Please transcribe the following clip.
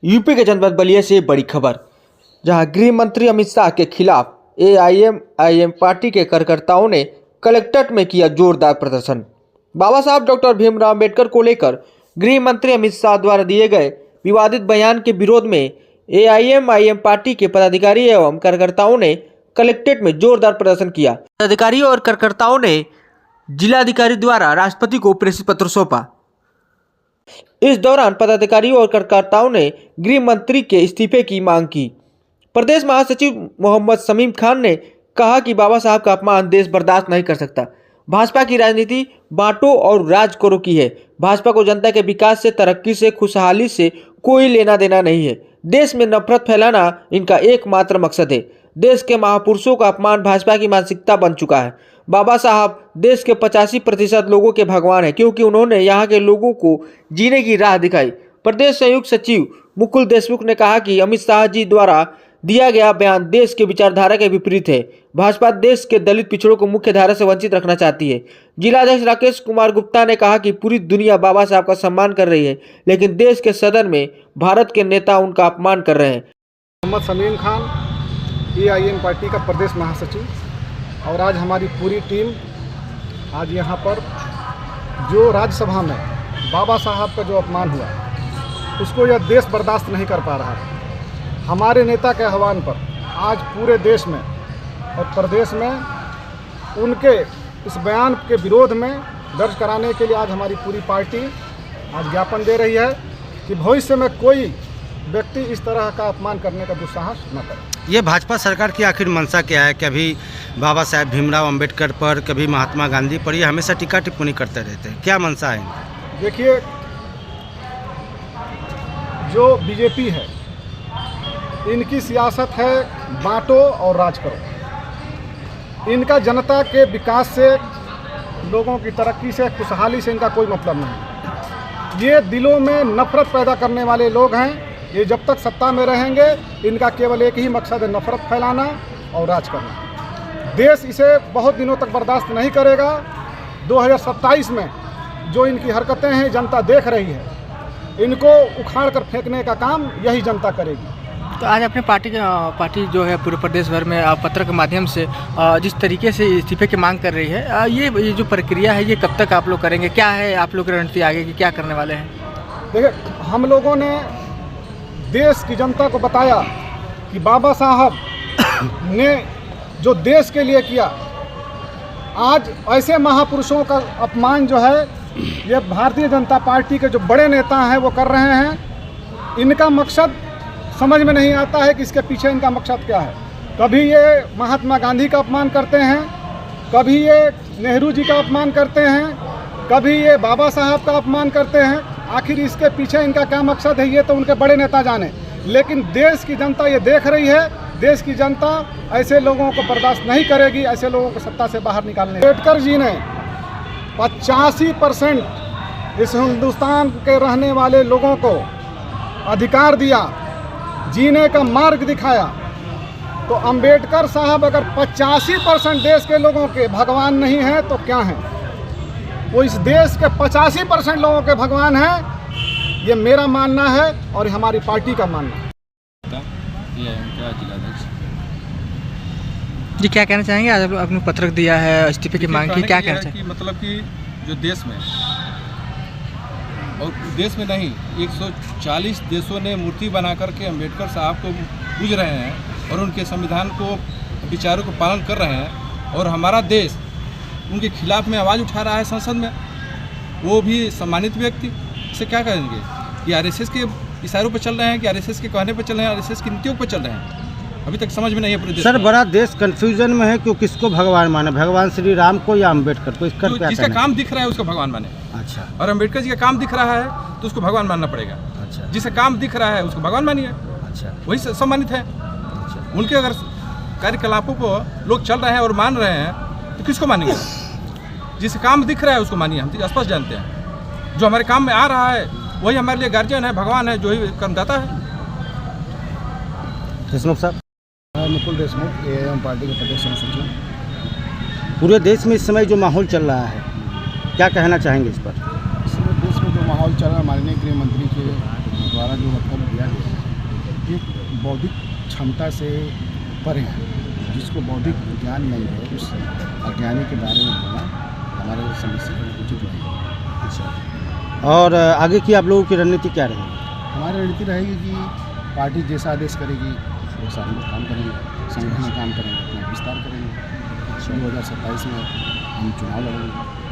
UP के जनपद बलिया से बड़ी खबर, जहां गृह मंत्री अमित शाह के खिलाफ एआईएमआईएम पार्टी के कार्यकर्ताओं ने कलेक्ट्रेट में किया जोरदार प्रदर्शन। बाबा साहब डॉक्टर भीमराव अंबेडकर को लेकर गृह मंत्री अमित शाह द्वारा दिए गए विवादित बयान के विरोध में एआईएमआईएम पार्टी के पदाधिकारी एवं कार्यकर्ताओं ने कलेक्ट्रेट में जोरदार प्रदर्शन किया। पदाधिकारियों और कार्यकर्ताओं ने जिलाधिकारी द्वारा राष्ट्रपति को प्रेषित पत्र सौंपा। इस दौरान पदाधिकारियों और कार्यकर्ताओं ने गृह मंत्री के इस्तीफे की मांग की। प्रदेश महासचिव मोहम्मद शमीम खान ने कहा कि बाबा साहब का अपमान देश बर्दाश्त नहीं कर सकता। भाजपा की राजनीति बांटो और राज करो की है। भाजपा को जनता के विकास से, तरक्की से, खुशहाली से कोई लेना देना नहीं है। देश में नफरत फैलाना इनका एकमात्र मकसद है। देश के महापुरुषों का अपमान भाजपा की मानसिकता बन चुका है। बाबा साहब देश के 85% लोगों के भगवान हैं, क्योंकि उन्होंने यहाँ के लोगों को जीने की राह दिखाई। प्रदेश संयुक्त सचिव मुकुल देशमुख ने कहा कि अमित शाह जी द्वारा दिया गया बयान देश के विचारधारा के विपरीत है। भाजपा देश के दलित पिछड़ों को मुख्य धारा से वंचित रखना चाहती है। जिलाध्यक्ष राकेश कुमार गुप्ता ने कहा कि पूरी दुनिया बाबा साहब का सम्मान कर रही है, लेकिन देश के सदन में भारत के नेता उनका अपमान कर रहे हैं। मोहम्मद शमीम खान, एआईएम पार्टी का प्रदेश महासचिव, और आज हमारी पूरी टीम आज यहाँ पर जो राज्यसभा में बाबा साहब का जो अपमान हुआ उसको यह देश बर्दाश्त नहीं कर पा रहा है। हमारे नेता के आह्वान पर आज पूरे देश में और प्रदेश में उनके इस बयान के विरोध में दर्ज कराने के लिए आज हमारी पूरी पार्टी आज ज्ञापन दे रही है कि भविष्य में कोई व्यक्ति इस तरह का अपमान करने का दुस्साहस न करे। ये भाजपा सरकार की आखिर मंशा क्या है? कभी बाबा साहब भीमराव अंबेडकर पर, कभी महात्मा गांधी पर, ये हमेशा टीका टिप्पणी करते रहते हैं। क्या मंशा है? देखिए, जो बीजेपी है इनकी सियासत है बांटो और राज करो। इनका जनता के विकास से, लोगों की तरक्की से, खुशहाली से इनका कोई मतलब नहीं। ये दिलों में नफरत पैदा करने वाले लोग हैं। ये जब तक सत्ता में रहेंगे इनका केवल एक ही मकसद है, नफरत फैलाना और राज करना। देश इसे बहुत दिनों तक बर्दाश्त नहीं करेगा। 2027 में जो इनकी हरकतें हैं जनता देख रही है। इनको उखाड़ कर फेंकने का काम यही जनता करेगी। तो आज अपने पार्टी जो है पूरे प्रदेश भर में पत्र के माध्यम से जिस तरीके से इस्तीफे की मांग कर रही है, ये जो प्रक्रिया है ये कब तक आप लोग करेंगे? क्या है आप लोग की रणनीति आगे की, क्या करने वाले हैं? देखिए, हम लोगों ने देश की जनता को बताया कि बाबा साहब ने जो देश के लिए किया, आज ऐसे महापुरुषों का अपमान जो है ये भारतीय जनता पार्टी के जो बड़े नेता हैं वो कर रहे हैं। इनका मकसद समझ में नहीं आता है कि इसके पीछे इनका मकसद क्या है। कभी ये महात्मा गांधी का अपमान करते हैं, कभी ये नेहरू जी का अपमान करते हैं, कभी ये बाबा साहब का अपमान करते हैं। आखिर इसके पीछे इनका क्या मकसद है ये तो उनके बड़े नेता जाने, लेकिन देश की जनता ये देख रही है। देश की जनता ऐसे लोगों को बर्दाश्त नहीं करेगी, ऐसे लोगों को सत्ता से बाहर निकालने। अम्बेडकर जी ने 85% इस हिंदुस्तान के रहने वाले लोगों को अधिकार दिया, जीने का मार्ग दिखाया। तो अंबेडकर साहब अगर 85% देश के लोगों के भगवान नहीं हैं तो क्या हैं? वो इस देश के 85% लोगों के भगवान हैं। ये मेरा मानना है और हमारी पार्टी का मानना है। जी, क्या कहना चाहेंगे? आज आपने पत्र दिया है, इस्तीफे की मांग की, क्या कहना चाहेंगे? मतलब कि जो देश में और देश में नहीं 140 देशों ने मूर्ति बना करके अंबेडकर साहब को पूज रहे हैं और उनके संविधान को, विचारों को पालन कर रहे हैं, और हमारा देश उनके खिलाफ में आवाज़ उठा रहा है संसद में, वो भी सम्मानित व्यक्ति। इसे क्या कहेंगे कि आरएसएस के इशारों पर चल रहे हैं, कि आरएसएस के कहने पर चल रहे हैं, आरएसएस की नीतियों पर चल रहे हैं? अभी तक समझ में नहीं है पूरे देश। सर, बड़ा देश कंफ्यूजन में है कि किसको भगवान माने, भगवान श्री राम को या अम्बेडकर को? इसका जिसका काम दिख रहा है उसको भगवान माने। अच्छा। और अम्बेडकर जी का काम दिख रहा है तो उसको भगवान मानना पड़ेगा। अच्छा। जिसका काम दिख रहा है उसको भगवान मानिए। अच्छा। वही सम्मानित है। अच्छा। उनके अगर कार्यकलापों को लोग चल रहे हैं और मान रहे हैं तो किसको मानेंगे? जिसका काम दिख रहा है उसको मानिए। हम तो स्पष्ट जानते हैं जो हमारे काम में आ रहा है वही हमारे लिए गार्जियन है, भगवान है, जो ही कर्मदाता है। देशमुख साहब। मुकुल देशमुख, एआईएम पार्टी के प्रदेश सचिव। पूरे देश में इस समय जो माहौल चल रहा है, क्या कहना चाहेंगे इस पर? इस समय देश में जो माहौल चल रहा है, माननीय गृह मंत्री के द्वारा जो वक्तव्य दिया गया एक बौद्धिक क्षमता से परे है। जिसको बौद्धिक ज्ञान नहीं है उस अज्ञानी के बारे में बोलना हमारे समझ से उचित नहीं है। अच्छा, और आगे की आप लोगों की रणनीति क्या रहेगी? हमारी रणनीति रहेगी कि पार्टी जैसा आदेश करेगी वैसा हम लोग काम करेंगे, संगठन में काम करेंगे, अपना विस्तार करेंगे। 2027 में हम चुनाव लड़ेंगे।